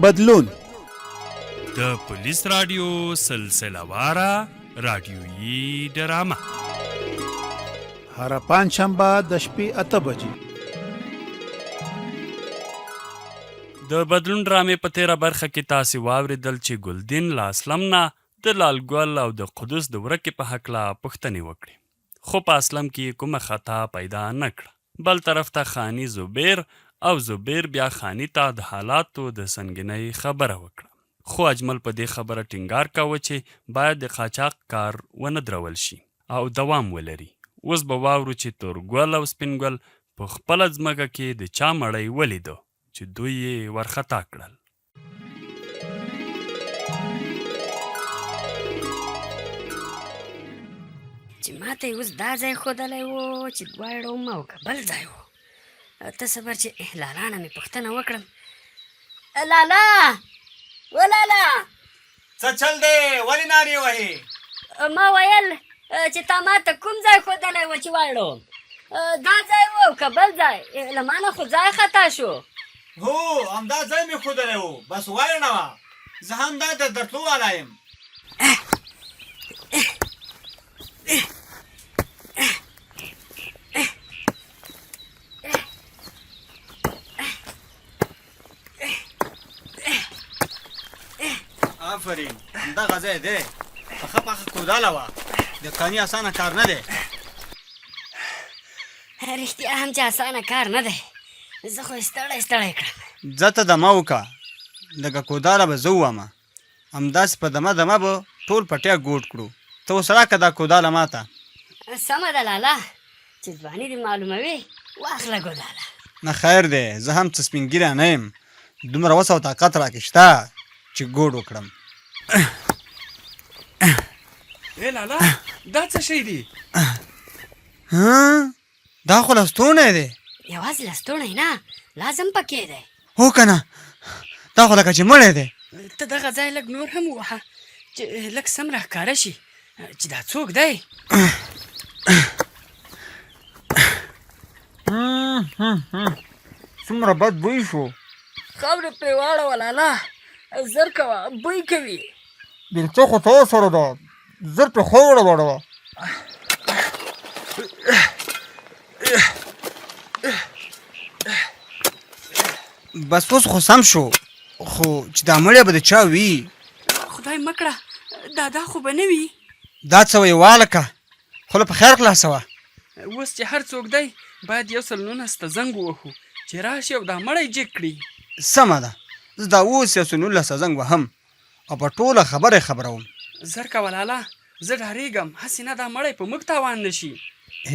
بدلون د پولیس رادیو سلسله واره رادیویي ډرامه هر پنجشنبه د شپې 8 بجې. د بدلون ډرامې په تیره برخه کې تاسې واورېدل چې ګلدین له اسلم نه د لال ګل او د قدس د ورکې په هکله پوښتنې وکړې، خو په اسلم کې کومه خطا پیدا نه کړه. بل طرف ته خاني زبیر او زبیر بیا خاني ته د حالاتو د سنګینۍ خبره وکړه، خو اجمل په دې خبره ټینګار کاوه چې باید د قاچاق کار ونه درول شي او دوام ولري. اوس به واورو چې تورګل او سپین ګل په خپله ځمکه کې د چا مړی ولیده چې دوی یې ورخطا کړل. چې ماته یې اوس دا ځای ښودلی و چې دواړه وم او که بل ځای و. ته صبر چې لالا نه مې پوښتنه وکړم. لالا و لالا څه چل دی؟ ولې نارې وهې؟ ما ویل چې تا ماته کوم ځای ښودلی و چې واړو دا ځای و او که بل ځای؟ له ما نه خو ځای خطا شو. هو همدا ځای مې ښودلی و، بس وایه نه وه، زه هم دا ته درتلو والا یم. آفرین، همدغه ځای دی، پخه پخه کوداله وه، د قاني اسانه کار نه دی. رښتیا هم چې اسانه کار نه دی، زه خو یې ستړی کړم. ځه ته دمه وکړه، لکه کوداله به زه ووامه، همداسې په دمه دمه به ټول پټیا ګوټ کړو. ته اوس راکړه دا کوداله ماته. سمه ده لالا، چې ځواني دې معلوموي واخله ګوداله. نه خیر دی، زه هم څه سپین ږیری نه یم، دومره وس او طاقت راکې شته چې ګوډ وکړم. ای لالا دا څه شی دی؟ دا خو لستوڼی دی. یوازې لستوڼی نه، لازم پکې دی. هو که نه، دا خو لکه چې مړی دی. ته دغه ځای لږ نور هم ووهه چې لږ سم راښکاره شي چې دا څوک دی. څومره بد بوی شو. خاورې پرې واړوه لالا، زر کوه، بوی کوي. بېلچه خو تا سره ده، زر پرې خاوره واړوه. بس اوس خو سم شو، خو چې دا مړی به د چا وي؟ خدای مه کړه دا خو به نه وي. دا څه وایې والکه، خوله په خیر خلاصوه. اوس چې هر څوک دی باید 119 ته زنګ ووهو چې راشي او دا مړی جګ کړي. سمه ده، زه دا اوس 119 ته زنګ وهم او په ټوله خبره خبروم. زر کوه لالا، زه ډارېږم هسې نه دا مړی په موږ تاوان نه شي.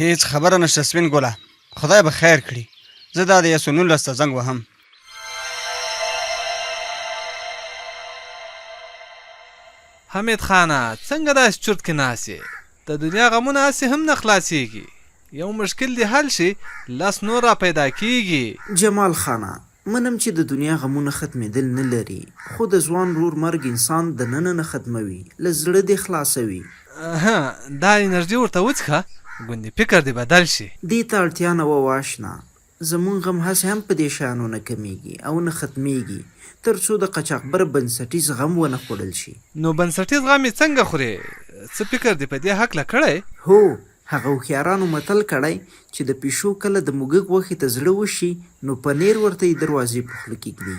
هیڅ خبره نشته سپین ګله، خدای به خیر کړي. زه دا د 119 ته زنګ وهم. حمید خانه څنګه داسې چرت کې ناسې؟ د دنیا غمونه هسې هم نه خلاصېږي، یو مشکل دې حل شي لاس نور را پیدا کېږي. جمال خانه منم چې د دنیا غمونه ختمېدل نه لري، خو د ځوان رور مرګ انسان د ننه نه ختموي، له زړه دې خلاصوي. دا انرژي ورته وڅښه، ګوندې فکر دې بدل شي. دې ته اړتیا نه وه واشنا، زمونږ غم هسې هم په دې شیانو نه کمیږي او نه ختمیږي تر څو د قاچاقبر بنسټیز غم ونه خوړل شي. نو بنسټیز غم یې څنګه خورې؟ څه فکر دې په دې هکله کړی؟ هو، هغه هوښیارانو متل کړی چې د پیشو کله د موږک غوښې ته زړه وشي نو پنیر ورته یې دروازې په خوله کېږدي.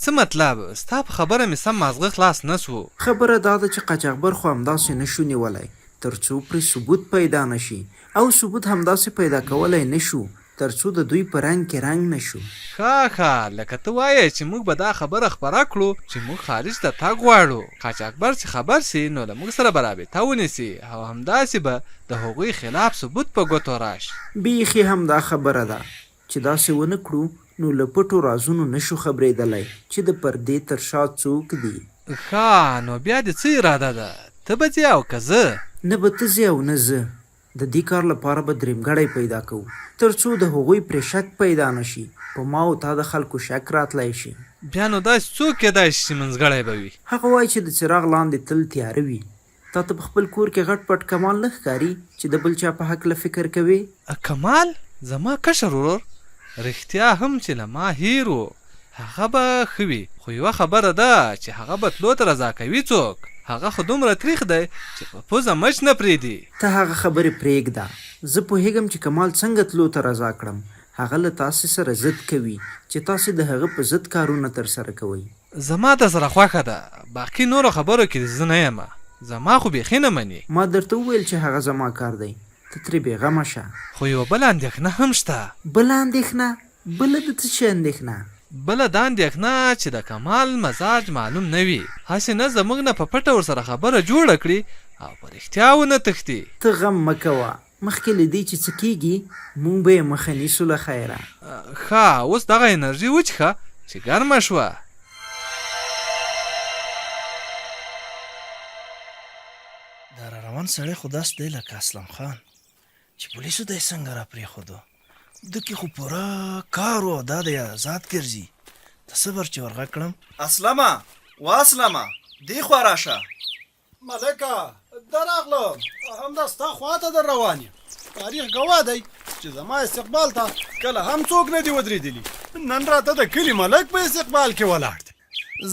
څه مطلب؟ ستا په خبره مې سم مازغه خلاص نه سو. خبره دا ده چې قاچاقبر خو همداسې نشو نیولی تر څو پرې ثبوت پیدا نشي، او ثبوت همداسې پیدا کولی نشو تر څو د دوی په رنګ کې رنګ نشو. ښه لکه ته وایې چې موږ به دا خبره خپره کړو چې موږ خارج ته تګ غواړو، قاچاقبر چې خبر سي نو له موږ سره به رابطه ونیسي او همداسې به د هغوی خلاف ثبوت په ګوتو راشي. بیخي همدا خبره ده چې داسې ونه کړو نو له پټو رازونو نشو خبرېدلی چې د پردې تر شا څوک دي. ښه نو بیا دې څه اراده ده؟ ته به ځې او که زه؟ نه به ته ځې او نه زه. د دې کار لپاره به درېمګړی پیدا کوو تر څو د هغوی پرې شک پیدا نشي، په ما او تا د خلکو شک راتلی شي. بیا نو داسې څوک کېدای شي چې منځګړی به وي؟ هغه وایي چې د څراغ لاندې تل تیاره وي. تا ته په خپل کور کې غټ پټ کمال نه ښکاري چې د بل چا په هکله فکر کوې؟ کمال؟ زما کشر ورور؟ رښتیا هم چې له ما هیر و، هغه به ښه وي، خو یوه خبره ده چې هغه به تلو ته رضا کوي څوک؟ هغه خو دومره تریخ دی چې په پوزه مچ نه پرېږدي. ته هغه خبرې پرېږده. زه پوهېږم چې کمال څنګه تلو ته رضا کړم. هغه له تاسې سره ضد کوي چې تاسې د هغه په ضد کارونه ترسره کوئ. زما د سره خوښه ده، باقي نورو خبرو کې زه نه یم. زما خو بیخي نه مني. ما درته وویل چې هغه زما کار دی، ته ترې بېغمه شه. خو یوه بله اندېښنه هم شته. بله اندېښنه؟ بله د څه شي اندېښنه؟ بله دا اندېښنه چې د کمال مزاج معلوم نه وي، هسې نه زموږ نه په پټه ورسره خبره جوړه کړي او په رښتیا ونه تښتي. ته غم مه کوه، مخکې له دې چې څه کېږي موږ به یې مخه نیسو له خیره. ښه، اوس دغه انرژي وڅښه چې ګرمه شوه. دا را روان سړی خو داسې دی لکه اسلم خان چې پولیسو ته یې څنګه را پرېښودو. ده کې خو پوره کار و، دا دی آزاد ګرځي. ته صبر چې ورغه کړم. اسلمه و اسلمه دې خوا راشه. ملکه درغلم، همدا ستا خواته در روان یم. تاریخ ګواه دی چې زما استقبال ته کله هم څوک نه دي ودرېدلي. نن راته د کلي ملک په استقبال کې ولاړ دی.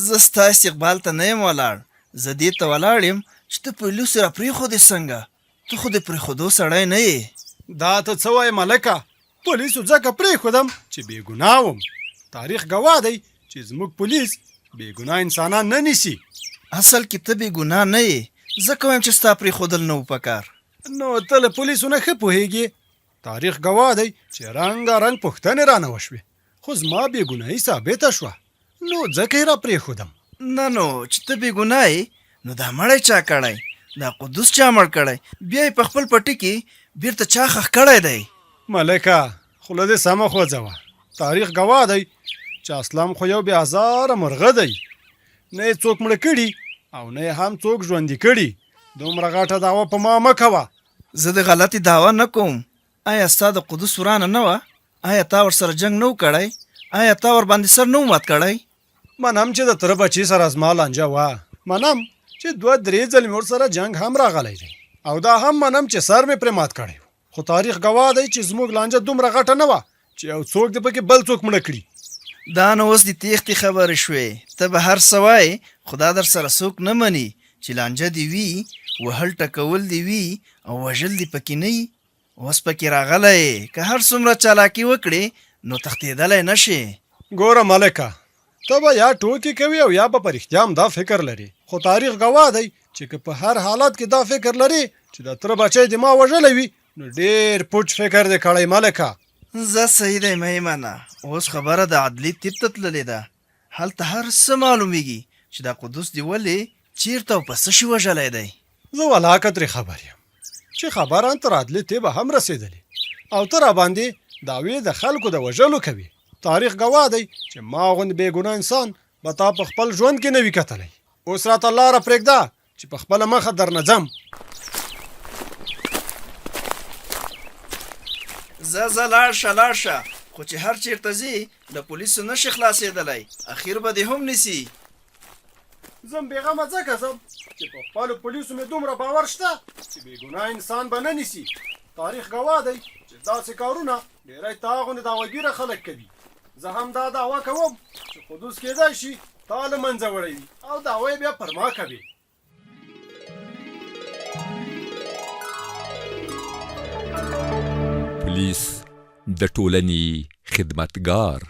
زه ستا استقبال ته نه یم ولاړ، زه دې ته ولاړ یم چې ته پولیسو را پرېښودې څنګه. ته خو د پرېښودو سړی نه یې. دا ته څه وایې ملکه؟ پولیسو ځکه پرېښودم چې بېګناه وم. تاریخ ګواه دی چې زموږ پولیس بېګناه انسانان نه نیسي. اصل کې ته بې ګناه نه یې، ځکه وایم چې ستا پرېښودل نه و پکار. نو ته له پولیسو نه ښه پوهېږې. تاریخ ګواه دی چې رنګارنګ پوښتنې رانه وشوې، خو زما بېګناهي ثابته شوه، نو ځکه یې را پرېښودم. نه نو چې ته بې ګناه یې، نو دا مړی چا کړی؟ دا قدوس چا مړ کړی؟ بیا یې په خپل پټي کې بیرته چا خښ کړی دی؟ ملکه خوله دې سمه خوځوه. تاریخ ګواه دی چې اسلام خو یو بې ازاره مرغه دی، نه یې څوک مړه کړي او نه یې هم څوک ژوندي کړي. دومره غټه دعوه په ما مه کوه. زه د غلطي دعوه نه کوم. آیا ستا د قدوس ورانه نه وه؟ آیا تا ورسره جنګ نه و کړی؟ آیا تا ورباندې سر نه و مات کړی؟ منم چې د تره بچي سره زما لانجه وه، منم چې 2-3 ځلې مې ورسره جنګ هم راغلی دی، او دا هم منم چې سر مې پرې مات کړی و. خو تاریخ ګواه دی چې زموږ لانجه دومره غټه نه وه چې یو څوک دې پکې بل څوک مړه کړي. دا نو اوس د تېښتې خبرې شوې. ته به هر څه وایې، خو دا در سره څوک نه مني چې لانجه دې وي، وهل ټکول دې وي او وژل دې پکې نه وي. اوس پکې راغلی یې، که هر څومره چالاکي وکړې نو تښتېدلی نه شې. ګوره ملکه، ته به یا ټوکې کوي او یا به په رښتیا هم دا فکر لري، خو تاریخ ګواه دی چې که په هر حالت کې دا فکر لري چې د تره بچی دې ما وژلی وي، نو ډېر پوچ فکر دې کړی ملکه. زه صحیح دی مه یې منه. اوس خبره د عدلي تیب ته تللې ده. هلته هر څه معلومیږي چې دا قدوس دې ولې چیرته او په څه شي وژلی دی. زه ولاکه ترې خبر یم چې خبران تر عدلي تیبه هم رسېدلې او ته راباندې دعوې د خلکو د وژلو کوي. تاریخ ګواه دی چې ما غوندې بېګناه انسان به تا په خپل ژوند کې نه وي کتلی. اوس راته لاره پرېږده چې په خپله مخه درنه ځم. زه لاړ شه، خو چې هر چیرته ځي له پولیسو نشي خلاصېدلی، اخیر به دې هم نیسي. زم بېغمه ځکه ځم چې په خپلو پولیسو مې دومره باور شته چې بېګناه انسان به نه نیسي. تاریخ ګواه دی چې داسې کارونه ډېری تا غوندې دعوهګیره خلک کوي. زه هم دا دعوه کوم چې قدوس کېدای شي تا له منځه وړی وي او دعوه یې بیا پر ما کوي. پولیس د ټولنې خدمتګار